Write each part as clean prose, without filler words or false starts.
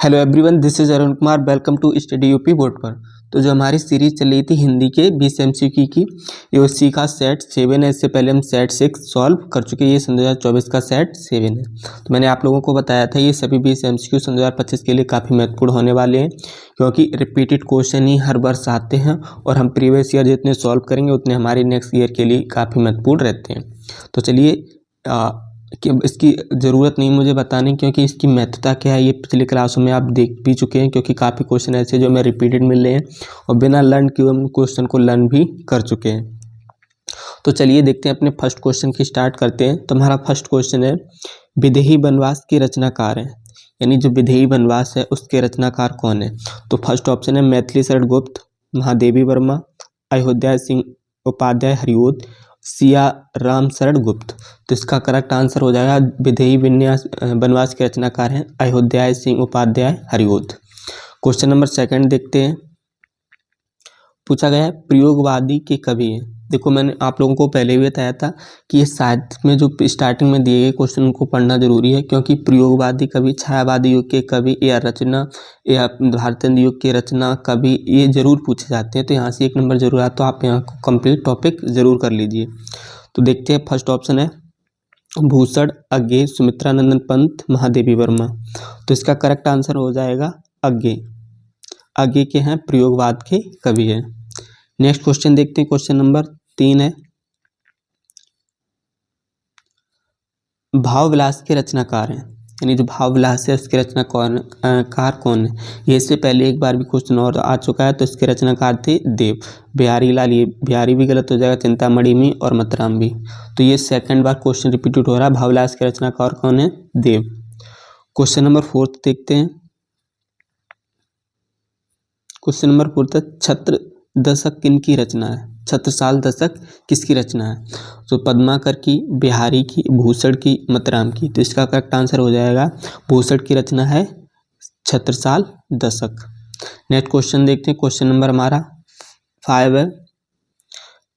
Hello everyone, this is Arun Kumar. Welcome to study UP board पर। तो जो हमारी सीरीज चल रही थी हिंदी के 20 MCQ की, ये उसी का सेट 7 है। इससे पहले हम सेट 6 सॉल्व कर चुके हैं। ये सन 2024 का सेट 7 है। तो मैंने आप लोगों को बताया था ये सभी 20 MCQ सन 2025 के लिए काफ़ी महत्वपूर्ण होने वाले हैं, क्योंकि रिपीटेड क्वेश्चन ही हर वर्ष आते हैं और हम प्रीवियस ईयर जितने सॉल्व करेंगे उतने हमारे नेक्स्ट ईयर के लिए काफ़ी महत्वपूर्ण रहते हैं। तो चलिए, कि इसकी ज़रूरत नहीं मुझे बताने, क्योंकि इसकी महत्वता क्या है ये पिछले क्लासों में आप देख भी चुके हैं, क्योंकि काफ़ी क्वेश्चन ऐसे जो हमें रिपीटेड मिल रहे हैं और बिना लर्न किए हम क्वेश्चन को लर्न भी कर चुके हैं। तो चलिए देखते हैं, अपने फर्स्ट क्वेश्चन की स्टार्ट करते हैं। तो हमारा फर्स्ट क्वेश्चन है, विदेही वनवास के रचनाकार हैं, यानी जो विदेही वनवास है उसके रचनाकार कौन है। तो फर्स्ट ऑप्शन है मैथिली शरण गुप्त, महादेवी वर्मा, अयोध्या सिंह उपाध्याय हरिओद, सिया राम शरण गुप्त। तो इसका करेक्ट आंसर हो जाएगा विदेही वनवास के रचनाकार हैं Ayodhya Singh Upadhyay Hariaudh. Question number second देखते हैं। पूछा गया है प्रयोगवादी के कवि हैं। देखो, मैंने आप लोगों को पहले भी बताया था कि ये साहित्य में जो स्टार्टिंग में दिए गए क्वेश्चन को पढ़ना जरूरी है, क्योंकि प्रयोगवादी कवि, छायावादी युग के कवि या रचना या भारतीय युग के रचना कवि, ये जरूर पूछे जाते हैं। तो यहाँ से 1 नंबर जरूर आता, तो आप यहाँ को कंप्लीट टॉपिक जरूर कर लीजिए। तो देखते हैं, फर्स्ट ऑप्शन है भूषण अज्ञे, सुमित्रानंदन पंत, महादेवी वर्मा। तो इसका करेक्ट आंसर हो जाएगा अज्ञे। आगे के हैं प्रयोगवाद के कवि हैं। नेक्स्ट क्वेश्चन देखते हैं। क्वेश्चन नंबर 3 है, भाव विलास के रचनाकार हैं, यानी जो भाव विलास है उसके रचनाकार कौन है। ये इससे पहले एक बार भी क्वेश्चन और आ चुका है। तो इसके रचनाकार थे देव बिहारी लाल। ये बिहारी भी गलत हो जाएगा, चिंतामणि में और मतराम भी। तो ये सेकंड बार क्वेश्चन रिपीटेड हो रहा है, भाव विलास के रचनाकार कौन है, देव। क्वेश्चन नंबर 4 देखते हैं। क्वेश्चन नंबर 4 है, छत्र दशक किनकी रचना है, छत्रसाल दशक किसकी रचना है। तो पद्माकर की, बिहारी की, भूषण की, मतराम की। तो इसका करेक्ट आंसर हो जाएगा भूषण की रचना है छत्रसाल दशक। नेक्स्ट क्वेश्चन देखते हैं। क्वेश्चन नंबर हमारा 5 है,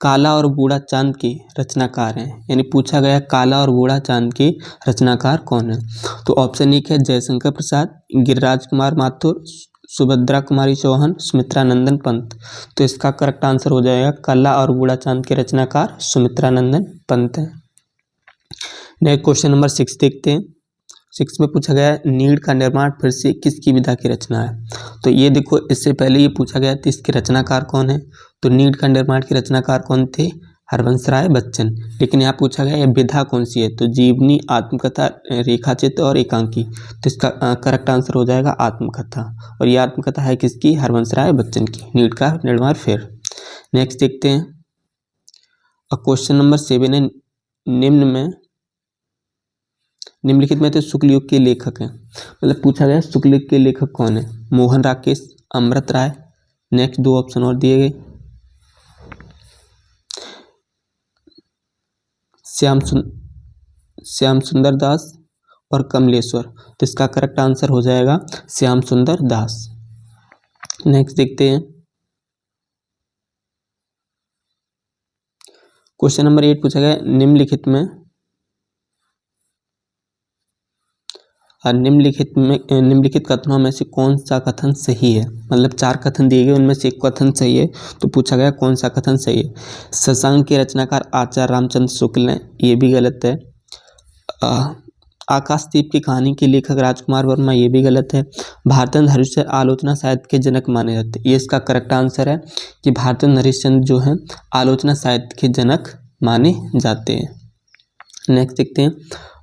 काला और बूढ़ा चांद के रचनाकार हैं, यानी पूछा गया काला और बूढ़ा चांद के रचनाकार कौन है। तो ऑप्शन 1 है जयशंकर प्रसाद, गिरिराज कुमार माथुर, सुभद्रा कुमारी चौहान, सुमित्रानंदन पंत। तो इसका करेक्ट आंसर हो जाएगा काला और बूढ़ा चांद के रचनाकार सुमित्रानंदन पंत है। नेक्स्ट क्वेश्चन नंबर 6 देखते हैं। 6 में पूछा गया है नीड़ का निर्माण फिर से किसकी विधा की रचना है। तो ये देखो, इससे पहले ये पूछा गया था इसके रचनाकार कौन है। तो नीड़ का निर्माण के रचनाकार कौन थे, हरवंश राय बच्चन। लेकिन यहाँ पूछा गया है विधा कौन सी है। तो जीवनी, आत्मकथा, रेखाचित्र और एकांकी। तो इसका करेक्ट आंसर हो जाएगा आत्मकथा। और ये आत्मकथा है किसकी, हरवंश राय बच्चन की, नीड़ का निर्माण फिर। नेक्स्ट देखते हैं। और क्वेश्चन नंबर 7 है, निम्नलिखित में तो शुक्ल युग के लेखक हैं, मतलब पूछा गया शुक्ल युग के लेखक कौन है, मोहन राकेश, अमृत राय। नेक्स्ट 2 ऑप्शन और दिए गए, श्याम सुंदर दास और कमलेश्वर। तो इसका करेक्ट आंसर हो जाएगा श्याम सुंदर दास। नेक्स्ट देखते हैं। क्वेश्चन नंबर 8 पूछा गया निम्नलिखित कथनों में से कौन सा कथन सही है। मतलब 4 कथन दिए गए, उनमें से एक कथन सही है। तो पूछा गया कौन सा कथन सही है। शशांक के रचनाकार आचार्य रामचंद्र शुक्ल हैं, ये भी गलत है। आकाशदीप की कहानी के लेखक राजकुमार वर्मा, ये भी गलत है। भारतेंद्र हरिश्चंद्र आलोचना साहित्य के जनक माने जाते हैं, ये इसका करेक्ट आंसर है कि भारतेंद्र हरिश्चंद्र जो है आलोचना साहित्य के जनक माने जाते हैं। नेक्स्ट देखते हैं,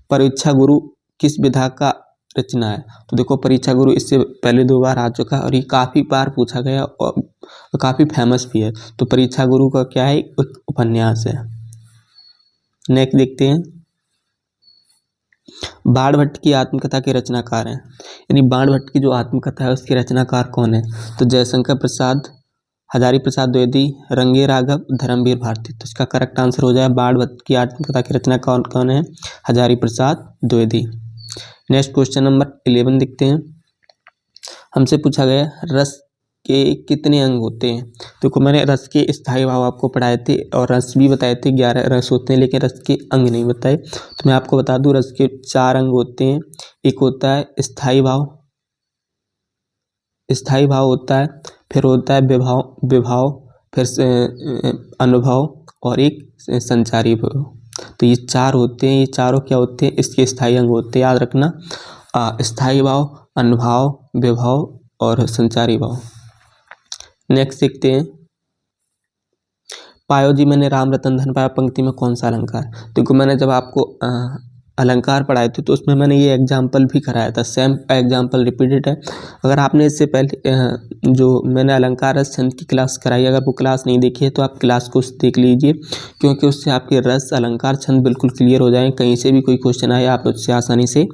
परीक्षा गुरु किस विधा का रचना है। तो देखो, परीक्षा गुरु इससे पहले 2 बार आ चुका है और ये काफ़ी बार पूछा गया और काफ़ी फेमस भी है। तो परीक्षा गुरु का क्या है, उपन्यास है। नेक्स्ट देखते हैं, बाणभट्ट की आत्मकथा के रचनाकार हैं, यानी बाणभट्ट की जो आत्मकथा है उसके रचनाकार कौन है। तो जयशंकर प्रसाद, हजारी प्रसाद द्विवेदी, रंगे राघव, धर्मवीर भारती। तो इसका करेक्ट आंसर हो जाए बाणभट्ट की आत्मकथा की रचना कौन है, Hazari Prasad Dwivedi. Next question number 11 देखते हैं। हमसे पूछा गया रस के कितने अंग होते हैं। देखो, मैंने रस के स्थायी भाव आपको पढ़ाए थे और रस भी बताए थे, 11 रस होते हैं, लेकिन रस के अंग नहीं बताए। तो मैं आपको बता दूं, रस के 4 अंग होते हैं। एक होता है स्थायी भाव, स्थायी भाव होता है, फिर होता है विभाव, फिर से अनुभव और एक संचारी भाव। तो ये चार होते हैं, ये चारों क्या होते हैं, इसके स्थायी अंग होते हैं, याद रखना। स्थायी भाव, अनुभाव, विभाव और संचारी भाव। नेक्स्ट देखते हैं, पायो जी मैंने राम रतन धन पाया पंक्ति में कौन सा अलंकार। देखो मैंने जब आपको अलंकार पढ़ाए थे तो उसमें मैंने ये एग्जाम्पल भी कराया था, सेम एग्जाम्पल रिपीटेड है। अगर आपने इससे पहले जो मैंने अलंकार रस छंद की क्लास कराई, अगर वो क्लास नहीं देखी है तो आप क्लास को देख लीजिए, क्योंकि उससे आपके रस अलंकार छंद बिल्कुल क्लियर हो जाएंगे। कहीं से भी कोई क्वेश्चन आए आप उससे आसानी से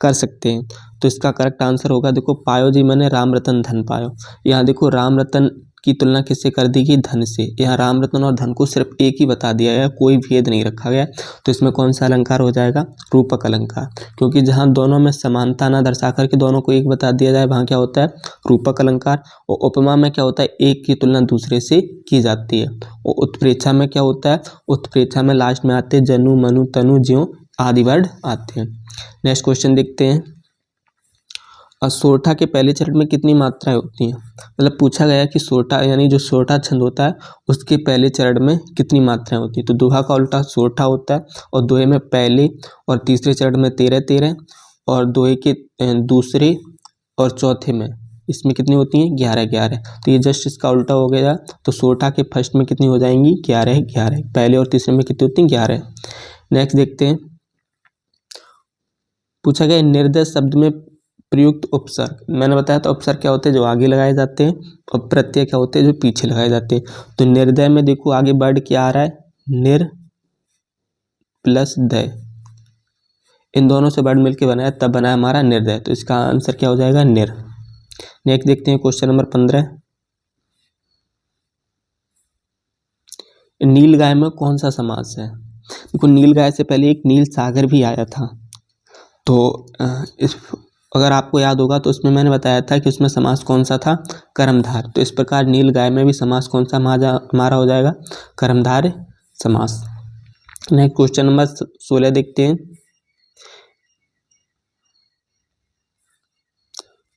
कर सकते हैं। तो इसका करेक्ट आंसर होगा, देखो पायो जी मैंने राम रतन धन पायो। यहाँ देखो राम रतन की तुलना किससे कर दी गई, धन से। यहाँ राम रतन और धन को सिर्फ एक ही बता दिया गया, कोई भेद नहीं रखा गया। तो इसमें कौन सा अलंकार हो जाएगा, रूपक अलंकार। क्योंकि जहाँ दोनों में समानता ना दर्शा करके दोनों को एक बता दिया जाए, वहाँ क्या होता है, रूपक अलंकार। और उपमा में क्या होता है, एक की तुलना दूसरे से की जाती है। और उत्प्रेक्षा में क्या होता है, उत्प्रेक्षा में लास्ट में आते हैं जनु मनु तनु ज्यों आदि वर्ड आते हैं। नेक्स्ट क्वेश्चन देखते हैं, सोरठा के पहले चरण में कितनी मात्राएं होती हैं। मतलब पूछा गया कि सोरठा यानी जो सोरठा छंद होता है उसके पहले चरण में कितनी मात्राएं होती हैं। तो दोहा का उल्टा सोरठा होता है, और दोहे में पहले और तीसरे चरण में 13-13, और दोहे के दूसरे और चौथे में इसमें कितनी होती हैं, 11-11। तो ये जस्ट इसका उल्टा हो गया। तो सोरठा के फर्स्ट में कितनी हो जाएंगी, 11-11। पहले और तीसरे में कितनी होती हैं, 11। नेक्स्ट देखते हैं, पूछा गया निर्दय शब्द में प्रयुक्त उपसर्ग। मैंने बताया था उपसर्ग क्या होते हैं, जो आगे लगाए जाते हैं, और प्रत्यय क्या होते हैं, जो पीछे लगाए जाते हैं। तो निर्दय में देखो आगे वर्ड क्या आ रहा है, निर प्लस दय, इन दोनों से वर्ड मिलकर बनाया, तब बना हमारा निर्दय। तो इसका आंसर क्या हो जाएगा, निर। नेक्स्ट देखते हैं क्वेश्चन नंबर 15, नीलगाय में कौन सा समास है। देखो नीलगाय से पहले एक नील सागर भी आया था। तो इस अगर आपको याद होगा तो उसमें मैंने बताया था कि उसमें समास कौन सा था, कर्मधार। तो इस प्रकार नीलगाय में भी समास कौन सा हमारा हो जाएगा, कर्मधार समास। नेक्स्ट क्वेश्चन नंबर 16 देखते हैं,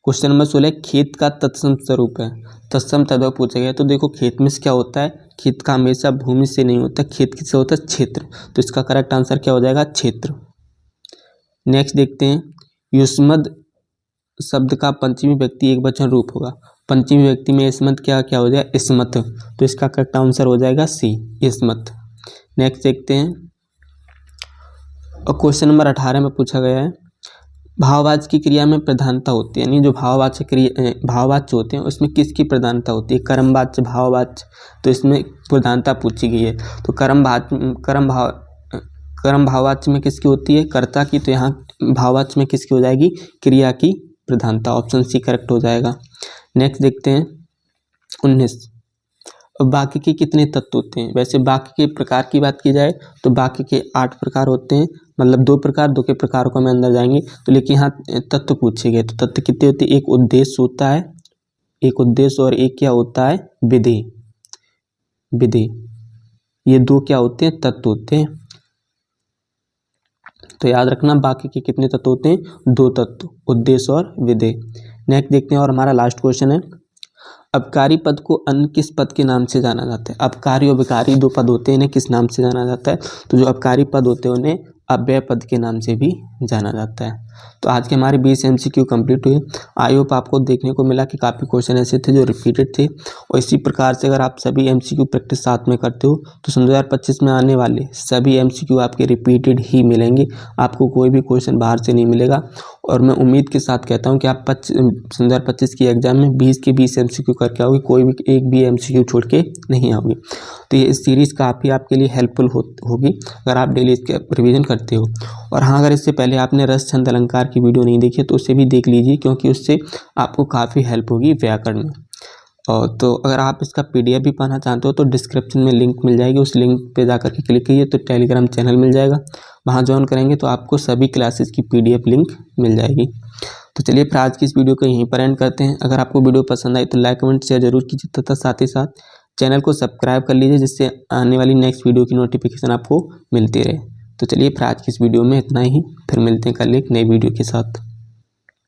क्वेश्चन नंबर 16, खेत का तत्सम स्वरूप है। तत्सम तद्भव पूछा गया। तो देखो खेत में क्या होता है, खेत का हमेशा भूमि से नहीं होता, खेत किससे होता है, क्षेत्र। तो इसका करेक्ट आंसर क्या हो जाएगा, क्षेत्र। नेक्स्ट देखते हैं, युष्मद शब्द का पंचमी व्यक्ति एक वचन रूप होगा। पंचमी व्यक्ति में इस्मत क्या क्या हो जाए, इस्मत। तो इसका करेक्ट आंसर हो जाएगा सी, इस्मत। नेक्स्ट देखते हैं, और क्वेश्चन नंबर 18 में पूछा गया है, भाववाच्य की क्रिया में प्रधानता होती है, यानी जो भाववाच्य क्रिया भाववाच्य होते हैं उसमें किसकी प्रधानता होती है, कर्मवाच्य, भाववाच्य। तो इसमें प्रधानता पूछी गई है। तो कर्म भाववाच्य में किसकी होती है, कर्ता की। तो यहाँ भाववाच्य में किसकी हो जाएगी, क्रिया की प्रधानता। ऑप्शन सी करेक्ट हो जाएगा। नेक्स्ट देखते हैं 19, वाक्य के कितने तत्व होते हैं। वैसे वाक्य के प्रकार की बात की जाए तो वाक्य के 8 प्रकार होते हैं, मतलब 2 प्रकार, 2 के प्रकारों को हम अंदर जाएंगे। तो लेकिन यहाँ तत्व पूछे गए, तो तत्व कितने होते हैं, एक उद्देश्य होता है, एक उद्देश्य, और एक क्या होता है, विधि। विधि, ये 2 क्या होते हैं, तत्व होते हैं। तो याद रखना वाक्य के कितने तत्व होते हैं, 2 तत्व, उद्देश्य और विधेय। नेक्स्ट देखते हैं, और हमारा लास्ट क्वेश्चन है, अपकारी पद को अन्य किस पद के नाम से जाना जाता है। अपकारी और विकारी 2 पद होते हैं, इन्हें किस नाम से जाना जाता है। तो जो अपकारी पद होते हैं उन्हें अव्यय पद के नाम से भी जाना जाता है। तो आज के हमारे 20 MCQ कंप्लीट हुए। आई होप आपको देखने को मिला कि काफ़ी क्वेश्चन ऐसे थे जो रिपीटेड थे, और इसी प्रकार से अगर आप सभी MCQ प्रैक्टिस साथ में करते हो तो सन 2025 में आने वाले सभी MCQ आपके रिपीटेड ही मिलेंगे, आपको कोई भी क्वेश्चन बाहर से नहीं मिलेगा। और मैं उम्मीद के साथ कहता हूँ कि आप सन 2025 की एग्जाम में 20 के 20 MCQ करके आओगे, कोई भी एक भी MCQ छोड़ के नहीं आओगे। तो ये इस सीरीज़ काफ़ी आपके लिए हेल्पफुल होगी अगर आप डेली इसके रिवीजन करते हो। और हाँ, अगर इससे पहले आपने रस छंद अलंकार की वीडियो नहीं देखी तो उसे भी देख लीजिए, क्योंकि उससे आपको काफ़ी हेल्प होगी व्याकरण में। और तो अगर आप इसका PDF भी पाना चाहते हो तो डिस्क्रिप्शन में लिंक मिल जाएगी, उस लिंक पे जाकर के क्लिक कीजिए तो टेलीग्राम चैनल मिल जाएगा, वहाँ ज्वाइन करेंगे तो आपको सभी क्लासेस की PDF लिंक मिल जाएगी। तो चलिए फिर आज की इस वीडियो को यहीं पर एंड करते हैं। अगर आपको वीडियो पसंद आई तो लाइक कमेंट शेयर जरूर कीजिए, तथा साथ ही साथ चैनल को सब्सक्राइब कर लीजिए, जिससे आने वाली नेक्स्ट वीडियो की नोटिफिकेशन आपको मिलती रहे। तो चलिए फिर आज की इस वीडियो में इतना ही, फिर मिलते हैं कल एक नई वीडियो के साथ।